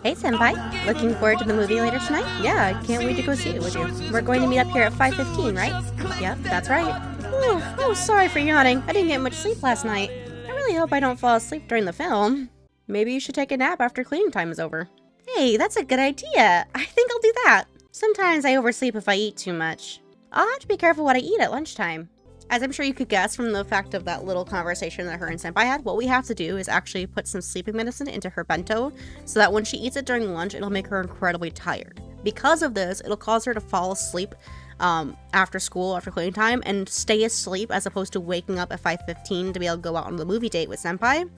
Hey Senpai, looking forward to the movie later tonight? Yeah, I can't wait to go see it with you. We're going to meet up here at 5:15, right? Yep, that's right. Oh, sorry for yawning. I didn't get much sleep last night. I really hope I don't fall asleep during the film. Maybe you should take a nap after cleaning time is over. Hey, that's a good idea. I think I'll do that. Sometimes I oversleep if I eat too much. I'll have to be careful what I eat at lunchtime. As I'm sure you could guess from the fact of that little conversation that her and Senpai had, what we have to do is actually put some sleeping medicine into her bento so that when she eats it during lunch, it'll make her incredibly tired. Because of this, it'll cause her to fall asleep after school, after cleaning time, and stay asleep as opposed to waking up at 5:15 to be able to go out on the movie date with Senpai.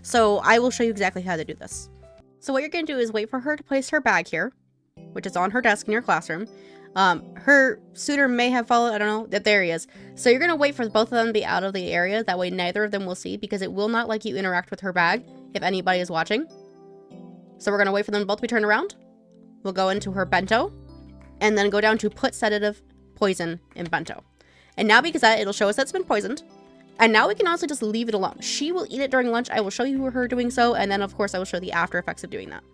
So I will show you exactly how to do this. So what you're going to do is wait for her to place her bag here, which is on her desk in your classroom. Her suitor may have followed, I don't know, there he is. So you're going to wait for both of them to be out of the area, that way neither of them will see, because it will not let you interact with her bag if anybody is watching. So we're going to wait for them both to be turned around. We'll go into her bento, and then go down to put sedative poison in bento. And now because that, it'll show us that it's been poisoned. And now we can also just leave it alone. She will eat it during lunch. I will show you her doing so, and then of course I will show the after effects of doing that.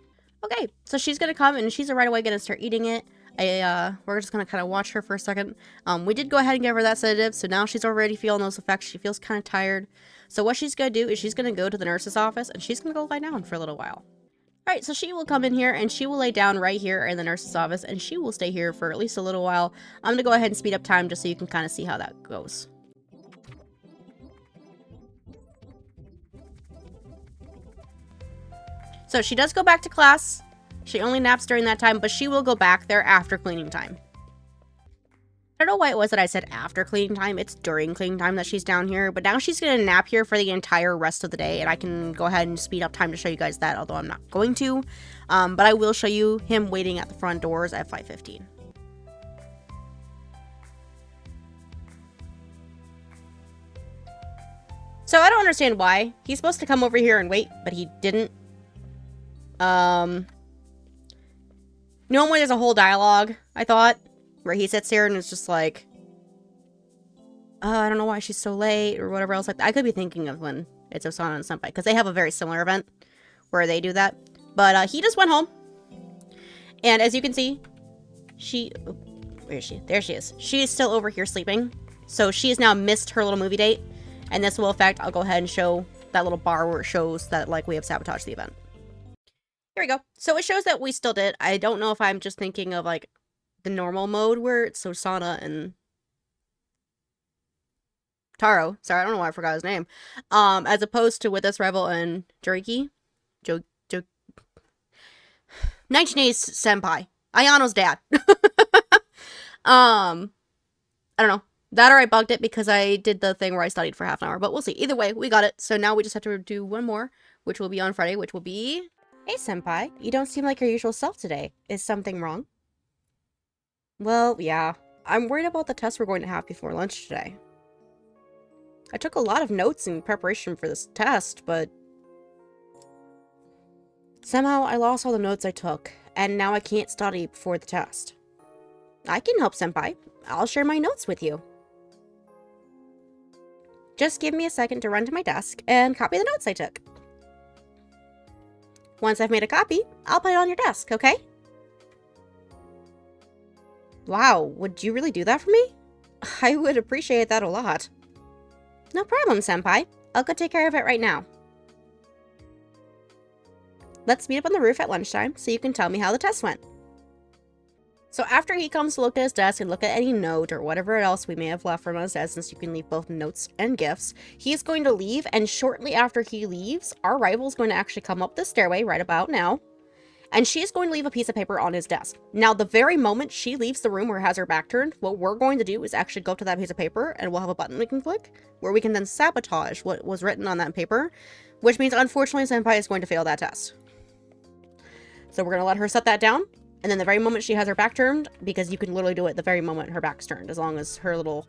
Okay, so she's going to come, and she's right away going to start eating it. We're just gonna kind of watch her for a second. We did go ahead and give her that sedative, so now she's already feeling those effects. She feels kind of tired. So what she's gonna do is she's gonna go to the nurse's office, and she's gonna go lie down for a little while. Alright, so she will come in here, and she will lay down right here in the nurse's office, and she will stay here for at least a little while. I'm gonna go ahead and speed up time just so you can kind of see how that goes. So she does go back to class. She only naps during that time, but she will go back there after cleaning time. I don't know why it was that I said after cleaning time. It's during cleaning time that she's down here, but now she's going to nap here for the entire rest of the day, and I can go ahead and speed up time to show you guys that, although I'm not going to. But I will show you him waiting at the front doors at 5:15. So I don't understand why. He's supposed to come over here and wait, but he didn't. Normally there's a whole dialogue, I thought, where he sits here and it's just like, I don't know why she's so late, or whatever else like that. I could be thinking of when it's Osana and Senpai, because they have a very similar event where they do that. But he just went home. And as you can see, where is she? There she is. She is still over here sleeping. So she has now missed her little movie date. And this will affect, I'll go ahead and show that little bar where it shows that, like, we have sabotaged the event. Here we go. So it shows that we still did. I don't know if I'm just thinking of, like, the normal mode where it's Osana and Taro. Sorry, I don't know why I forgot his name. As opposed to with this rival and Juriki. 1980's Senpai. Ayano's dad. I don't know. That or I bugged it because I did the thing where I studied for half an hour. But we'll see. Either way, we got it. So now we just have to do one more, which will be on Friday, which will be... Hey, Senpai. You don't seem like your usual self today. Is something wrong? Well, yeah. I'm worried about the test we're going to have before lunch today. I took a lot of notes in preparation for this test, but... somehow I lost all the notes I took, and now I can't study before the test. I can help, Senpai. I'll share my notes with you. Just give me a second to run to my desk and copy the notes I took. Once I've made a copy, I'll put it on your desk, okay? Wow, would you really do that for me? I would appreciate that a lot. No problem, Senpai. I'll go take care of it right now. Let's meet up on the roof at lunchtime so you can tell me how the test went. So after he comes to look at his desk and look at any note or whatever else we may have left from his desk, since you can leave both notes and gifts, he's going to leave, and shortly after he leaves, our rival is going to actually come up the stairway right about now, and she's going to leave a piece of paper on his desk. Now, the very moment she leaves the room or has her back turned, what we're going to do is actually go up to that piece of paper, and we'll have a button we can click, where we can then sabotage what was written on that paper, which means, unfortunately, Senpai is going to fail that test. So we're going to let her set that down. And then the very moment she has her back turned, because you can literally do it the very moment her back's turned, as long as her little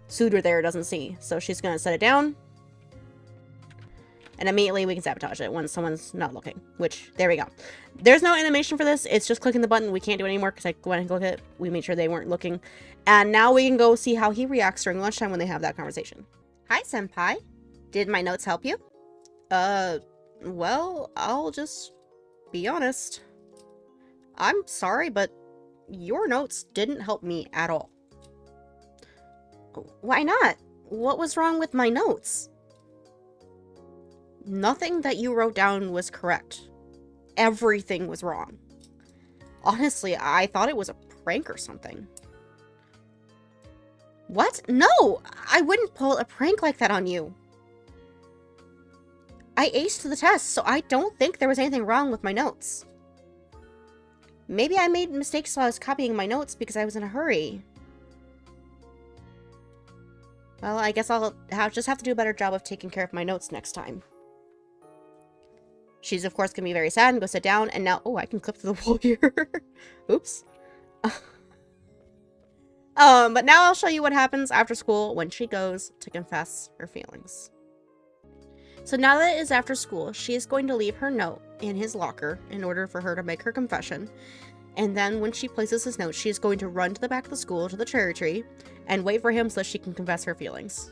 suitor there doesn't see. So she's going to set it down. And immediately we can sabotage it when someone's not looking. Which, there we go. There's no animation for this. It's just clicking the button. We can't do it anymore because I went and looked at it. We made sure they weren't looking. And now we can go see how he reacts during lunchtime when they have that conversation. Hi, Senpai. Did my notes help you? Well, I'll just be honest. I'm sorry, but your notes didn't help me at all. Why not? What was wrong with my notes? Nothing that you wrote down was correct. Everything was wrong. Honestly, I thought it was a prank or something. What? No! I wouldn't pull a prank like that on you. I aced the test, so I don't think there was anything wrong with my notes. Maybe I made mistakes while I was copying my notes because I was in a hurry. Well, I guess I'll just have to do a better job of taking care of my notes next time. She's, of course, going to be very sad and go sit down. And now... Oh, I can clip to the wall here. Oops. But now I'll show you what happens after school when she goes to confess her feelings. So now that it is after school, she is going to leave her note in his locker in order for her to make her confession. And then when she places his note, she is going to run to the back of the school to the cherry tree and wait for him so she can confess her feelings.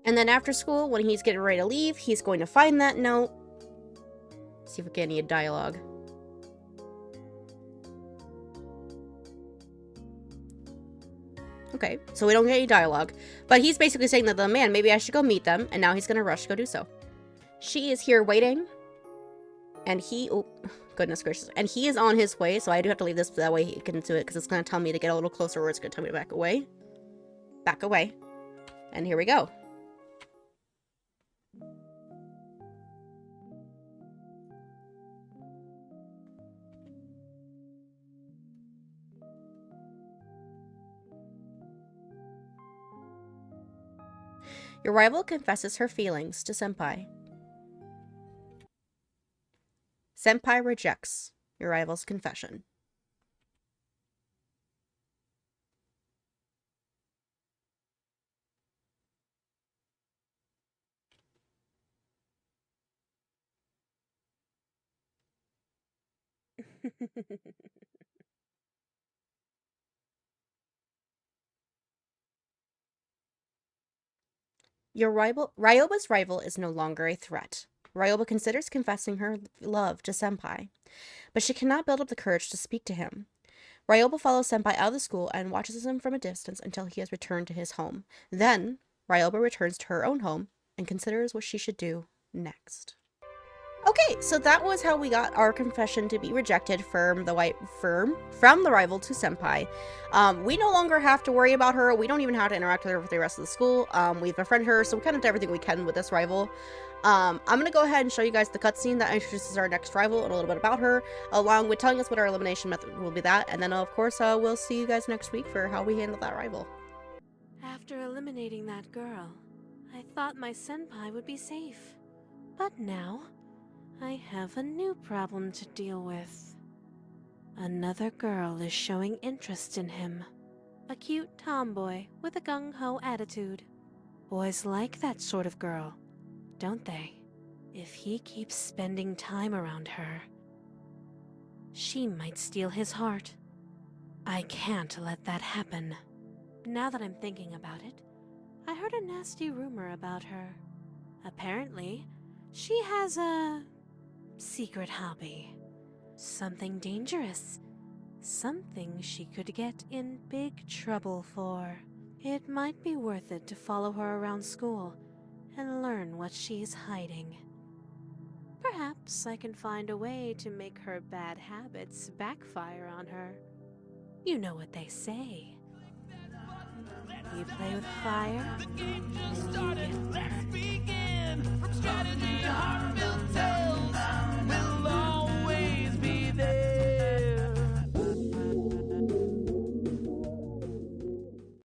And then after school, when he's getting ready to leave, he's going to find that note. See if we get any dialogue. Okay, so we don't get any dialogue. But he's basically saying that the man, maybe I should go meet them, and now he's gonna rush to go do so. She is here waiting. And he... Oh, goodness gracious. And he is on his way, so I do have to leave this that way he can do it, because it's gonna tell me to get a little closer, or it's gonna tell me to back away. Back away. And here we go. Your rival confesses her feelings to Senpai. Senpai rejects your rival's confession. Your Ryoba's rival is no longer a threat. Ryoba considers confessing her love to Senpai, but she cannot build up the courage to speak to him. Ryoba follows Senpai out of the school and watches him from a distance until he has returned to his home. Then, Ryoba returns to her own home and considers what she should do next. Okay, so that was how we got our confession to be rejected from the rival to Senpai. We no longer have to worry about her. We don't even have to interact with her for the rest of the school. We've befriended her, so we kind of did everything we can with this rival. I'm going to go ahead and show you guys the cutscene that introduces our next rival and a little bit about her, along with telling us what our elimination method will be that. And then, of course, we'll see you guys next week for how we handle that rival. After eliminating that girl, I thought my senpai would be safe. But now, I have a new problem to deal with. Another girl is showing interest in him. A cute tomboy with a gung-ho attitude. Boys like that sort of girl, don't they? If he keeps spending time around her, she might steal his heart. I can't let that happen. Now that I'm thinking about it, I heard a nasty rumor about her. Apparently, she has a secret hobby. Something dangerous. Something she could get in big trouble for. It might be worth it to follow her around school and learn what she's hiding. Perhaps I can find a way to make her bad habits backfire on her. You know what they say. You play with fire, and you get burned.